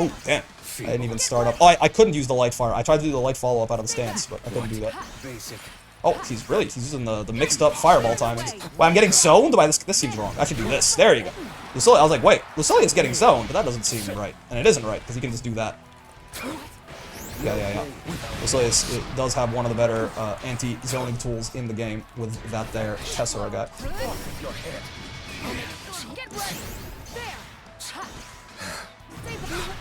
Oh, damn. I didn't even start up. Oh, I couldn't use the light fire. I tried to do the light follow-up out of the stance, but I couldn't do that. Oh, he's using the mixed-up fireball timings. Well, I'm getting zoned by this. This seems wrong. I should do this. There you go. Lucilia, I was like, wait, Lucilia's getting zoned, but that doesn't seem right. And it isn't right, because he can just do that. Yeah. Lucilia does have one of the better anti-zoning tools in the game with that there Vasaraga.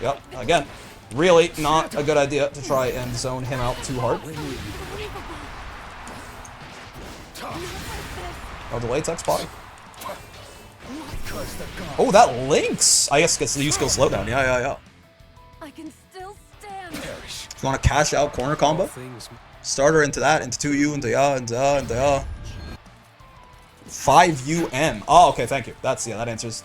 Yep, again, really not a good idea to try and zone him out too hard. Oh, delay tech spotting. Oh, that links! I guess gets the use skill slowdown. Yeah. I can still stand. You want to cash out corner combo? Starter into that, into 2U, into ya. 5UM. Oh, okay, thank you. That answers.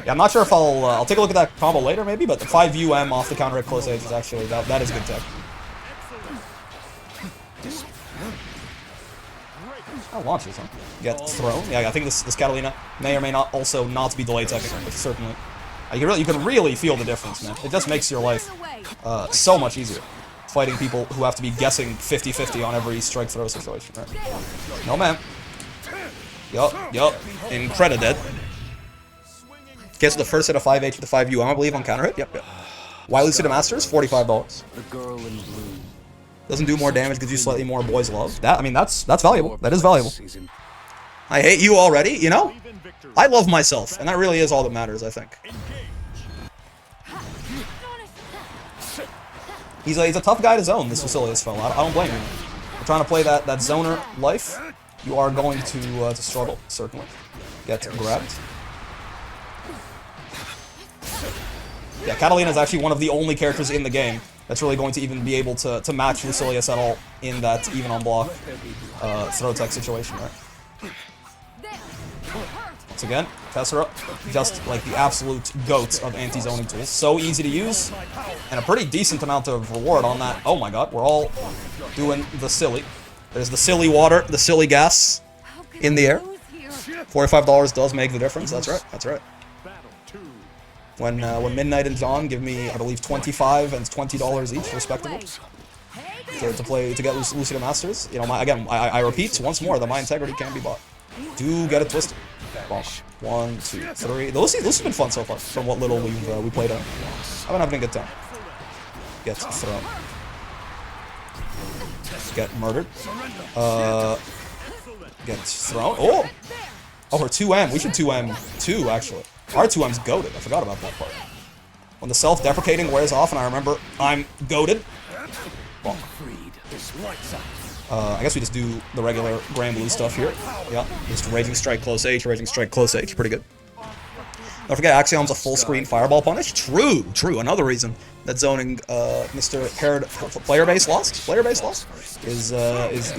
Yeah, I'm not sure if I'll take a look at that combo later, maybe, but the 5UM off the counter at close age is actually, that is good tech. Oh, launches, huh? Get thrown. Yeah, I think this Catalina may or may not also not be delay teching, but certainly. You can really feel the difference, man. It just makes your life so much easier. Fighting people who have to be guessing 50-50 on every strike throw situation, right? No, man. Yup. Incredited. Gets the first hit of 5H with the 5U, I believe, on counter hit. Yep. Wily City Masters, $45. The girl in blue. Doesn't do more damage, gives you slightly more boys love. That's valuable. That is valuable. I hate you already, you know? I love myself, and that really is all that matters, I think. He's a tough guy to zone, this Vasilius fellow. I don't blame him. You're trying to play that zoner life, you are going to struggle, certainly. Get grabbed. Yeah, Catalina is actually one of the only characters in the game that's really going to even be able to match Lucilius at all in that even on block throw tech situation, right? Once again, Tessera, just like the absolute goat of anti-zoning tools. So easy to use, and a pretty decent amount of reward on that. Oh my god, we're all doing the silly. There's the silly water, the silly gas in the air. $45 does make the difference, that's right. When Midnight and John give me, I believe, $25 and $20 each, respectively, to get Lucida Masters. You know, I repeat once more that my integrity can be bought. Do get it twisted. Bonk. 1, 2, 3. This has been fun so far, from what little we played on. I've been having a good time. Gets thrown. Get murdered. Gets thrown. Oh, we're 2M. We should 2M 2 actually. Our 2M's goated. I forgot about that part. When the self-deprecating wears off and I remember I'm goated. Bonk. I guess we just do the regular Grand Blue stuff here. Yeah, just Raging Strike Close H, pretty good. Don't forget, Axiom's a full-screen fireball punish. True. Another reason that zoning Mr. Paired player base lost is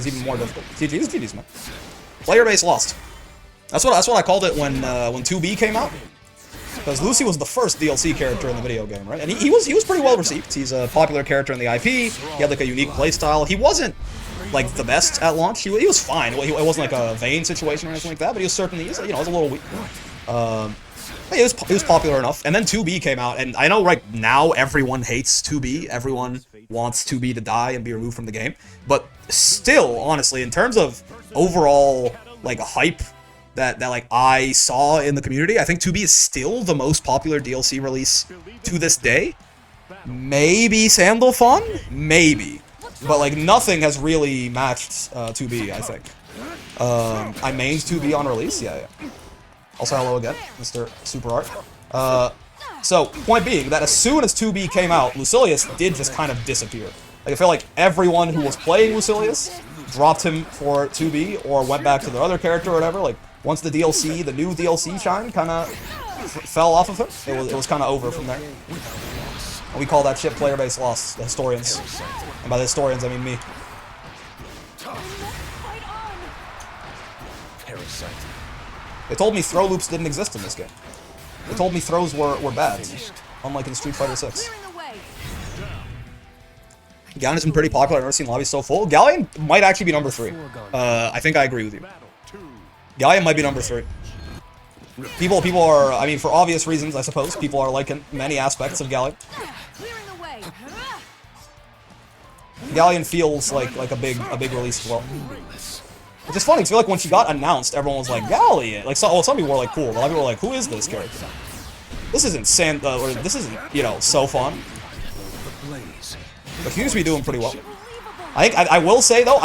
even more difficult. GG's, man. Player base lost. That's what I called it when 2B came out. Because Lucy was the first DLC character in the video game, right? And he was pretty well received. He's a popular character in the IP. He had like a unique playstyle. He wasn't like the best at launch. He was fine. It wasn't like a Vayne situation or anything like that. But he was certainly, he was a little weak. But he was popular enough. And then 2B came out, and I know right now everyone hates 2B. Everyone wants 2B to die and be removed from the game. But still, honestly, in terms of overall like hype that like I saw in the community, I think 2B is still the most popular DLC release to this day. Maybe Sandalphon? Maybe. But like nothing has really matched 2B, I think. I mained 2B on release, yeah. Also hello again, Mr. Super Art. So, point being that as soon as 2B came out, Lucilius did just kind of disappear. Like I feel like everyone who was playing Lucilius dropped him for 2B or went back to their other character or whatever. Like once the new DLC shine kind of fell off of him, it was kind of over from there. And we call that shit player base lost, the historians. And by the historians, I mean me. They told me throw loops didn't exist in this game. They told me throws were bad, unlike in Street Fighter 6. Galleon's been pretty popular. I've never seen lobbies so full. Galleon might actually be number 3. I think I agree with you. Galleon might be number 3. People are, I mean, for obvious reasons, I suppose, people are liking many aspects of Galleon. Galleon feels like a big release as well. Which is funny, because I feel like when she got announced, everyone was like, Galleon! Like, some people were like, cool, but a lot of people were like, who is this character? This isn't or this isn't, you know, so fun. But she seems to be doing pretty well. I will say, though,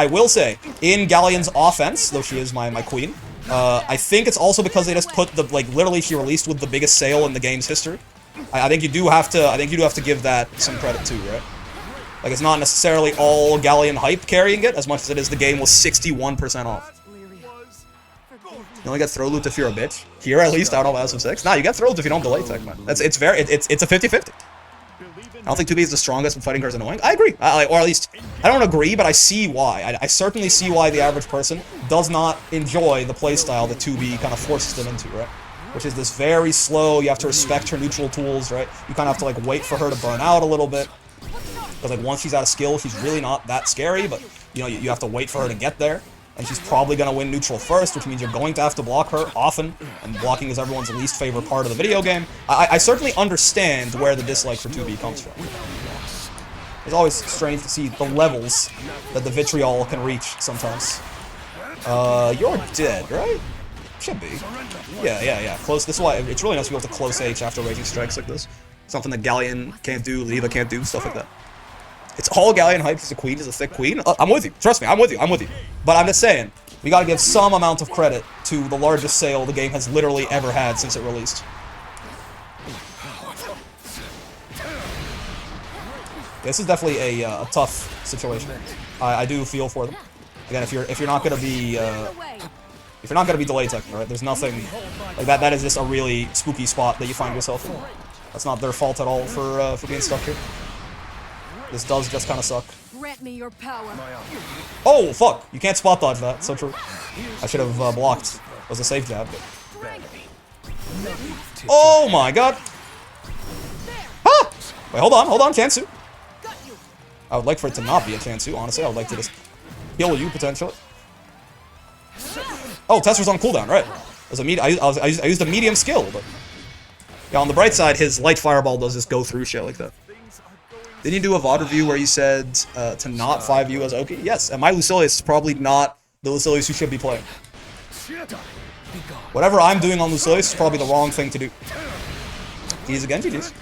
in Galleon's offense, though she is my queen, I think it's also because they just put the, like, literally she released with the biggest sale in the game's history. I think you do have to give that some credit too, right? Like, it's not necessarily all Galleon hype carrying it, as much as it is the game was 61% off. You only get throw loot if you're a bitch. Here, at least, out of House of 6. Nah, you get throw loot if you don't delay tech, man. It's a 50-50. I don't think 2B is the strongest, but fighting her is annoying. I agree. Or at least, I don't agree, but I see why. I certainly see why the average person does not enjoy the playstyle that 2B kind of forces them into, right? Which is this very slow, you have to respect her neutral tools, right? You kind of have to, like, wait for her to burn out a little bit. Because, like, once she's out of skill, she's really not that scary, but, you know, you have to wait for her to get there. And she's probably going to win neutral first, which means you're going to have to block her often. And blocking is everyone's least favorite part of the video game. I certainly understand where the dislike for 2B comes from. It's always strange to see the levels that the vitriol can reach sometimes. You're dead, right? Should be. Yeah. Close. This is why it's really nice to be able to close H after raging strikes like this. Something that Galleon can't do, Leva can't do, stuff like that. It's all Galleon hype. She's a queen. She's a thick queen. I'm with you. Trust me, I'm with you. But I'm just saying, we gotta give some amount of credit to the largest sale the game has literally ever had since it released. This is definitely a tough situation. I do feel for them. Again, if you're not gonna be delay teching, right? There's nothing like that. That is just a really spooky spot that you find yourself in. That's not their fault at all for being stuck here. This does just kind of suck. Grant me your power. Oh, fuck! You can't spot dodge that. So true. I should have blocked. It was a safe jab. But... Oh my god! Ah! Wait, hold on, Chansu. I would like for it to not be a Chansu, honestly. I would like to just heal you, potentially. Oh, Tesser's on cooldown, right. I used a medium skill, but... Yeah, on the bright side, his light fireball does just go through shit like that. Didn't you do a VOD review where you said to not 5U as Oki? Yes, and my Lucilius is probably not the Lucilius you should be playing. Whatever I'm doing on Lucilius is probably the wrong thing to do. GG's again, GG's.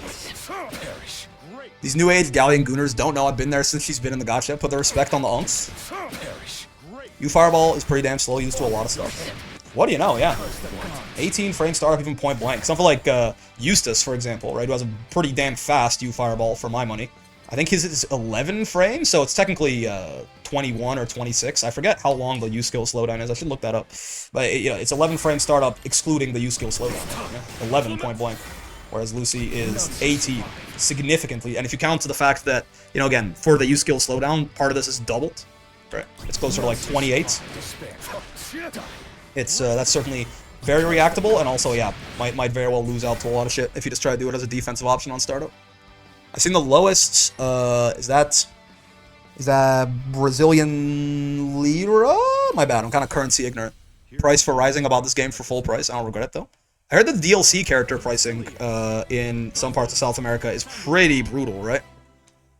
These new age Galleon Gooners don't know I've been there since she's been in the gacha. Put the respect on the unks. U-Fireball is pretty damn slow, used to a lot of stuff. What do you know, yeah. 18 frame startup, even point blank. Something like Eustace, for example, right, who has a pretty damn fast U-Fireball for my money. I think his is 11 frames, so it's technically 21 or 26. I forget how long the U-Skill slowdown is. I should look that up. But yeah, it's 11 frame startup excluding the U-Skill slowdown. Yeah? 11 point blank. Whereas Lucy is 18, significantly. And if you count to the fact that, you know, again, for the U-Skill slowdown, part of this is doubled. Right? It's closer to like 28. It's that's certainly very reactable, and also, yeah, might very well lose out to a lot of shit if you just try to do it as a defensive option on startup. I've seen the lowest, is that Brazilian Lira? My bad, I'm kind of currency ignorant. Price for Rising about this game for full price, I don't regret it though. I heard the DLC character pricing in some parts of South America is pretty brutal, right?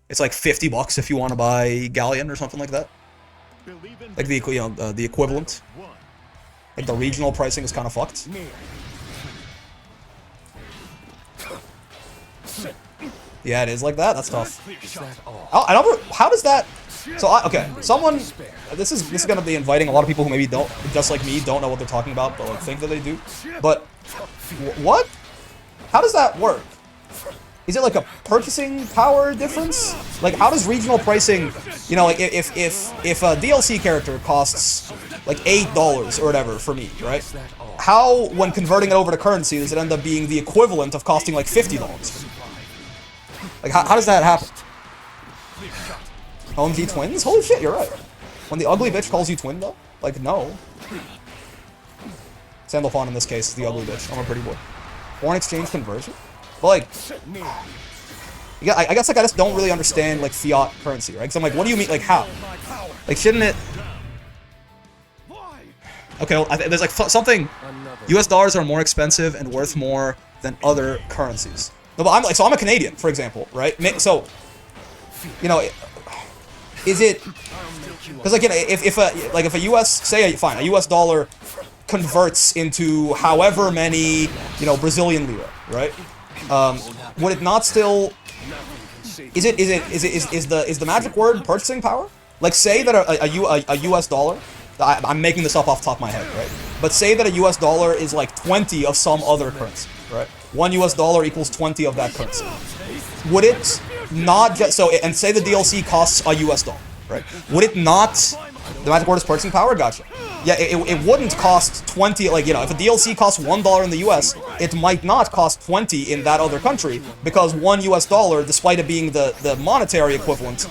It's like $50 if you want to buy Galleon or something like that. Like the, you know, the equivalent. Like the regional pricing is kind of fucked. Yeah, it is like that. That's tough. I don't. How does that? So okay, someone. This is gonna be inviting a lot of people who maybe don't, just like me, don't know what they're talking about, but like think that they do. But what? How does that work? Is it like a purchasing power difference? Like, how does regional pricing, you know, like if a DLC character costs like $8 or whatever for me, right? How, when converting it over to currency, does it end up being the equivalent of costing like $50? Like, how does that happen? OMG twins? Holy shit, you're right. When the ugly bitch calls you twin, though? Like, no. Sandalphon in this case is the ugly bitch. I'm a pretty boy. Foreign exchange conversion? But like, yeah, I guess like I just don't really understand like fiat currency, right? Because I'm like, what do you mean? Like how? Like shouldn't it? Okay, well, there's like something. U.S. dollars are more expensive and worth more than other currencies. No, but I'm a Canadian, for example, right? So you know, is it? Because like, you know, if a U.S. a U.S. dollar converts into however many, you know, Brazilian lira, right? Would it not still? Is the magic word purchasing power? Like, say that a U.S. dollar. I'm making this up off the top of my head, right? But say that a U.S. dollar is like 20 of some other currency, right? 1 U.S. dollar equals 20 of that currency. Would it not just and say the DLC costs a U.S. dollar, right? Would it not? The magic word is purchasing power. Gotcha. Yeah, it wouldn't cost 20. Like, you know, if a DLC costs $1 in the U.S., it might not cost 20 in that other country because 1 U.S. dollar, despite it being the monetary equivalent,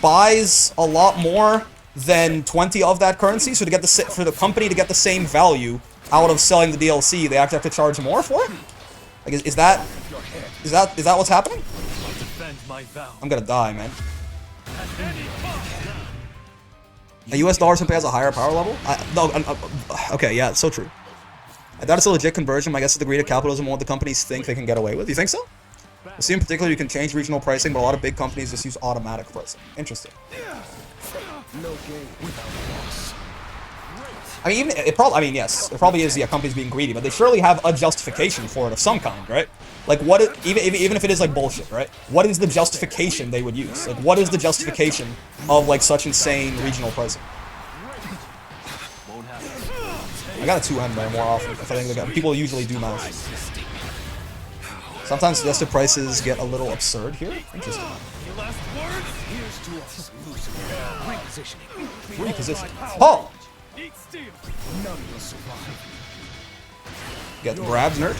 buys a lot more than 20 of that currency. So for the company to get the same value out of selling the DLC, they actually have to charge more for it. Like, is that what's happening? I'm gonna die, man. A US dollar simply has a higher power level? Okay, yeah, it's so true. I doubt it's a legit conversion. My guess is the greed of capitalism and what the companies think they can get away with. You think so? I see in particular you can change regional pricing, but a lot of big companies just use automatic pricing. Interesting. No game without loss. I mean, yes, it probably is, yeah, companies being greedy, but they surely have a justification for it of some kind, right? Like, even if it is, like, bullshit, right? What is the justification they would use? Like, what is the justification of, like, such insane regional pricing? I got a 2M there more often, if I think people usually do math. Sometimes suggested prices get a little absurd here. Interesting. Repositioning. Oh! Get grabbed, nerd.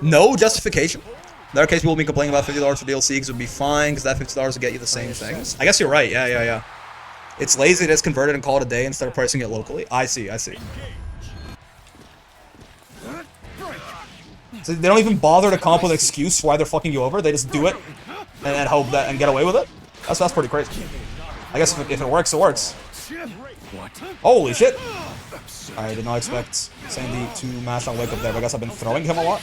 No justification. In that case, people will be complaining about $50 for DLC because it would be fine because that $50 would get you the same things. I guess you're right. Yeah. It's lazy to just convert it and call it a day instead of pricing it locally. I see. So they don't even bother to come up with an excuse why they're fucking you over. They just do it and hope that and get away with it. That's pretty crazy. I guess if it works, it works. Holy shit! I did not expect Sandy to mash on wake up there, but I guess I've been throwing him a lot.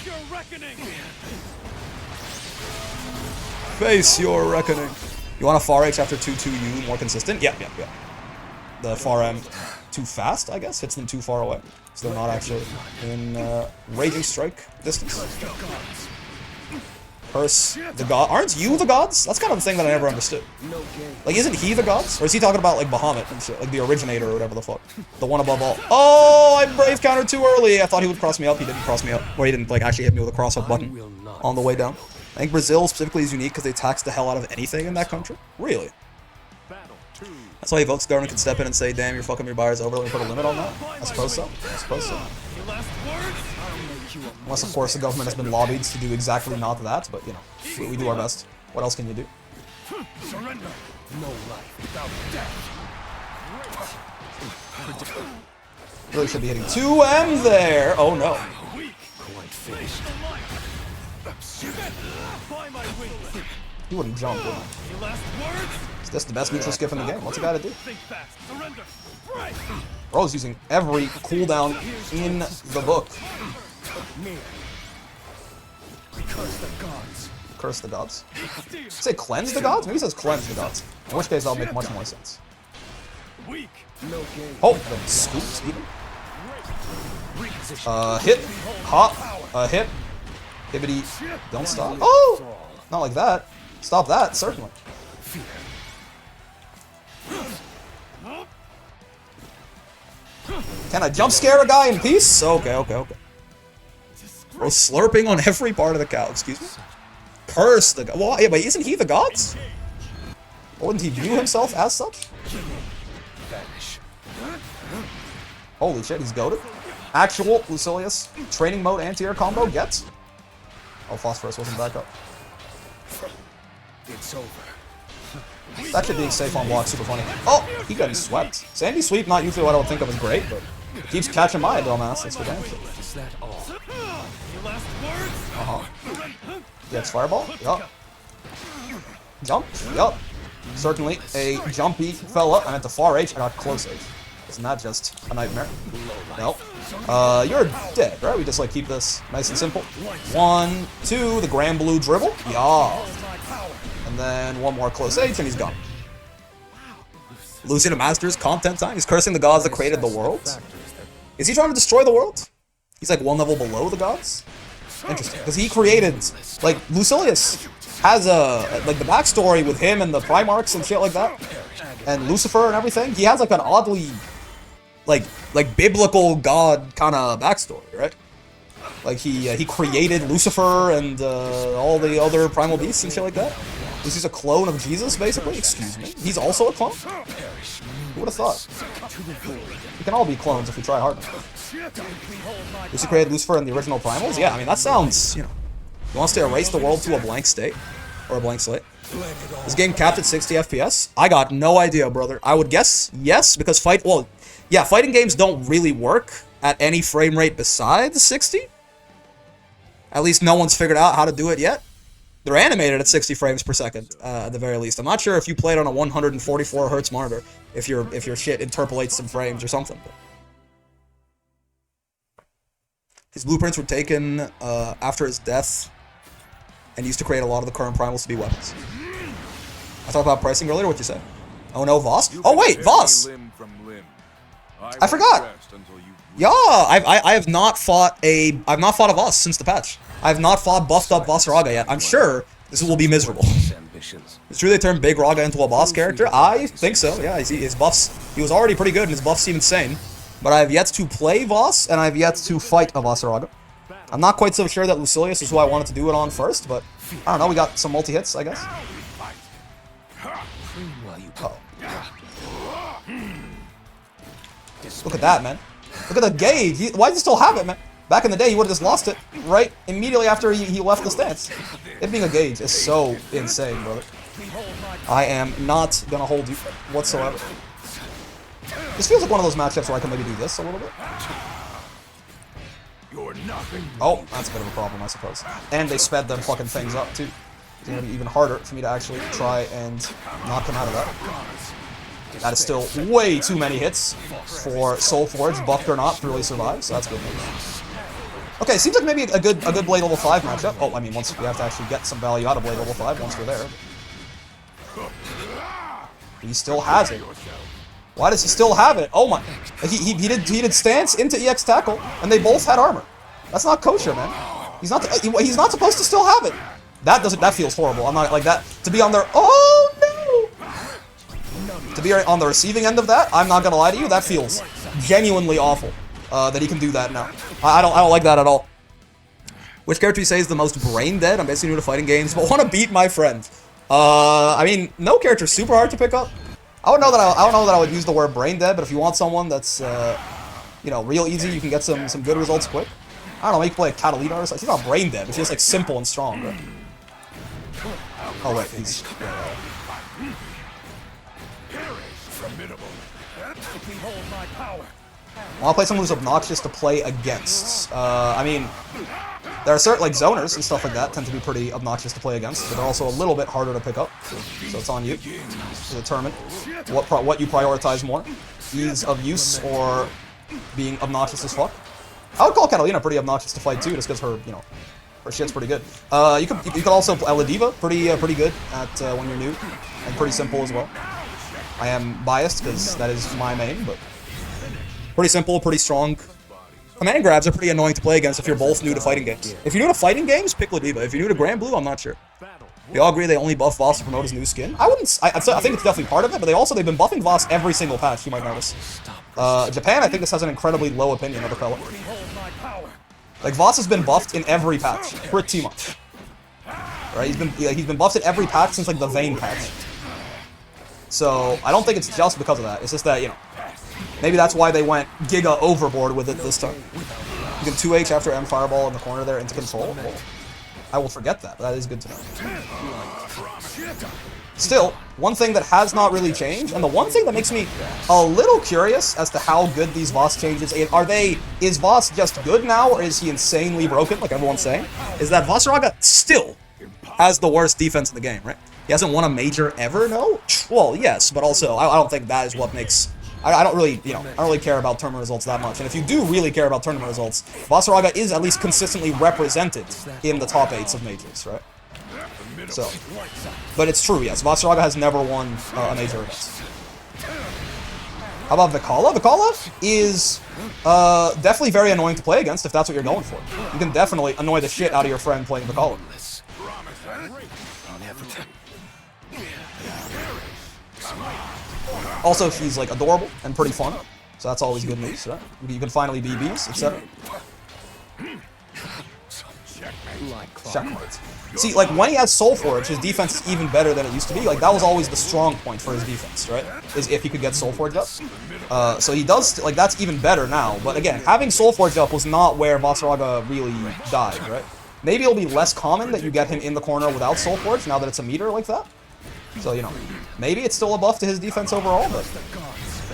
Face your reckoning. You want a far H after 2-2U more consistent? Yeah. The far M too fast, I guess, hits them too far away. So they're not actually in raging strike distance. Curse the god. Aren't you the gods? That's kind of the thing that I never understood. Like, isn't he the gods? Or is he talking about, like, Bahamut and shit? Like, the originator or whatever the fuck. The one above all. Oh, I brave countered too early. I thought he would cross me up. He didn't cross me up. Or he didn't, like, actually hit me with a cross-up button on the way down. I think Brazil specifically is unique because they tax the hell out of anything in that country. Really? That's why he votes the government can step in and say, damn, you're fucking your buyers over. Let me put a limit on that. I suppose so. Unless, of course, the government has been lobbied to do exactly not that, but, you know, we do our best. What else can you do? Surrender. No life without death. Really should be hitting 2M there. Oh, no. Quite finished. He wouldn't jump, would he? Is this the best neutral skip in the game? What's he gotta do? Bro's using every cooldown in the book. Curse the gods. Say cleanse the gods? Maybe he says cleanse the gods. In which case that'll make much more sense. Oh, the scoops even. Hit. Hop. Hit. Hibbity. Don't stop. Oh! Not like that. Stop that, certainly. Can I jump scare a guy in peace? Okay. Bro, slurping on every part of the cow, excuse me? Curse the god. Well, yeah, but isn't he the gods? Wouldn't he view himself as such? Holy shit, he's goated. Actual Lucilius training mode anti-air combo gets. Oh, Phosphorus wasn't back up. It's over. That shit being safe on block, super funny. Oh, he got swept. Sandy sweep, not usually what I would think of as great, but keeps catching my dumbass. That's for damn sure. Gets fireball. Yup. Jump. Yup. Certainly a jumpy fella. I meant the far H. I got close H. Isn't that just a nightmare? Nope. You're dead, right? We just like keep this nice and simple. 1, 2, the grand blue dribble. Yeah. And then one more close H, and he's gone. Losing to Masters, content time. He's cursing the gods that created the world. Is he trying to destroy the world? He's like one level below the gods? Interesting. Because he created, like, Lucilius has a, like, the backstory with him and the Primarchs and shit like that. And Lucifer and everything. He has, like, an oddly, like biblical god kind of backstory, right? Like, he created Lucifer and all the other primal beasts and shit like that. He's a clone of Jesus, basically. Excuse me. He's also a clone? Who would have thought? We can all be clones if we try hard enough. Lucy created Lucifer in the original primals? Yeah, I mean, that sounds, you know... He wants to erase the world to a blank state. Or a blank slate. This game capped at 60 FPS? I got no idea, brother. I would guess yes, because fighting games don't really work at any frame rate besides 60. At least no one's figured out how to do it yet. They're animated at 60 frames per second, at the very least. I'm not sure if you played on a 144 hertz monitor, if your shit interpolates some frames or something. But his blueprints were taken after his death and used to create a lot of the current primals to be weapons. I talked about pricing earlier. What'd you say? Oh no, Voss? Oh wait, Voss! I forgot. Yeah, I have not fought a Voss since the patch. I have not fought buffed up Vasaraga yet. I'm sure this will be miserable. It's true they turned Big Raga into a boss character? I think so, yeah. His buffs, he was already pretty good and his buffs seem insane. But I have yet to play Voss and I have yet to fight a Vasaraga. I'm not quite so sure that Lucilius is who I wanted to do it on first, but I don't know, we got some multi-hits, I guess. Oh. Look at that, man. Look at the gauge. Why does he still have it, man? Back in the day, he would have just lost it right immediately after he left the stance. It being a gauge is so insane, brother. I am not going to hold you whatsoever. This feels like one of those matchups where I can maybe do this a little bit. Oh, that's a bit of a problem, I suppose. And they sped them fucking things up, too. It's going to be even harder for me to actually try and knock them out of that. That is still way too many hits for Soulforge, buffed or not, to really survive, so that's good news. Okay, seems like maybe a good Blade level 5 matchup. Oh, I mean, once we have to actually get some value out of Blade level 5 once we're there. He still has it. Why does he still have it? Oh my! He did stance into EX tackle, and they both had armor. That's not kosher, man. He's not supposed to still have it. That feels horrible. I'm not like that to be on their. Oh no! To be on the receiving end of that, I'm not gonna lie to you. That feels genuinely awful. That he can do that now. I don't like that at all. Which character you say is the most brain dead? I'm basically new to fighting games, but want to beat my friend. I mean, no character's super hard to pick up. I don't know that I would use the word brain dead, but if you want someone that's you know, real easy, you can get some good results quick. I don't know, maybe play a Catalina or something. He's not brain dead, but he's just like simple and strong, right? Oh wait, he's I want to play someone who's obnoxious to play against. I mean, there are certain, like, zoners and stuff like that tend to be pretty obnoxious to play against, but they're also a little bit harder to pick up. So it's on you to determine what you prioritize more. Ease of use or being obnoxious as fuck. I would call Catalina pretty obnoxious to fight too, just because her, you know, her shit's pretty good. You could also play Ladiva, pretty good at when you're new, and pretty simple as well. I am biased because that is my main, but pretty simple, pretty strong. Command grabs are pretty annoying to play against if you're both new to fighting games. If you're new to fighting games, pick Ladiva. If you're new to Grand Blue, I'm not sure. We all agree they only buff Voss to promote his new skin. I think it's definitely part of it, but they've been buffing Voss every single patch, you might notice. Japan, I think this has an incredibly low opinion of the fella. Like, Voss has been buffed in every patch, pretty much. Right? He's been buffed in every patch since, like, the Vayne patch. So, I don't think it's just because of that. It's just that, you know, maybe that's why they went giga overboard with it this time. You can 2H after M Fireball in the corner there into control. Well, I will forget that, but that is good to know. Still, one thing that has not really changed, and the one thing that makes me a little curious as to how good these Voss changes is Voss just good now, or is he insanely broken, like everyone's saying? Is that Vasaraga still has the worst defense in the game, right? He hasn't won a major ever, no? Well, yes, but also, I don't think that is what makes... I don't really, you know, I don't really care about tournament results that much. And if you do really care about tournament results, Vasaraga is at least consistently represented in the top 8s of majors, right? So, but it's true, yes. Vasaraga has never won a major event. How about Vikala? Vikala is definitely very annoying to play against if that's what you're going for. You can definitely annoy the shit out of your friend playing Vikala. Also, she's like adorable and pretty fun, so that's always good news, right? You can finally BBs, etc. Checkmate. See, like, when he has Soul Forge, his defense is even better than it used to be. Like, that was always the strong point for his defense, right? Is if he could get Soul Forge up. So he does, like, that's even better now. But again, having Soul Forge up was not where Vasaraga really died, right? Maybe it'll be less common that you get him in the corner without Soul Forge, now that it's a meter like that. So, you know, maybe it's still a buff to his defense overall, but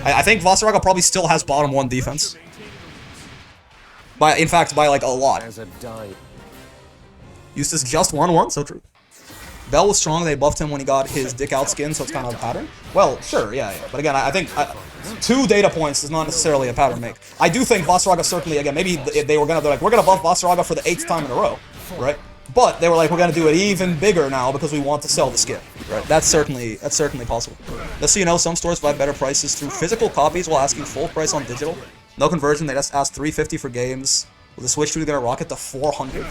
I think Vasaraga probably still has bottom 1 defense. In fact, by, like, a lot. Eustace just won one, so true. Bell was strong, they buffed him when he got his dick out skin, so it's kind of a pattern. Well, sure, yeah. But again, I think 2 data points is not necessarily a pattern make. I do think Vasaraga certainly, again, maybe they were gonna, they're like, we're gonna buff Vasaraga for the 8th time in a row, right? But they were like, we're gonna do it even bigger now because we want to sell the skin, right? That's certainly possible. Just so you know, some stores provide better prices through physical copies while asking full price on digital. No conversion, they just ask $350 for games. Will the Switch 2 gonna rocket to 400?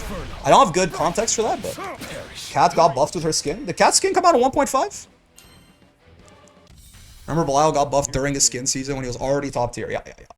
I don't have good context for that, but Cat got buffed with her skin. Did Cat's skin come out at 1.5? Remember Belial got buffed during his skin season when he was already top tier? Yeah.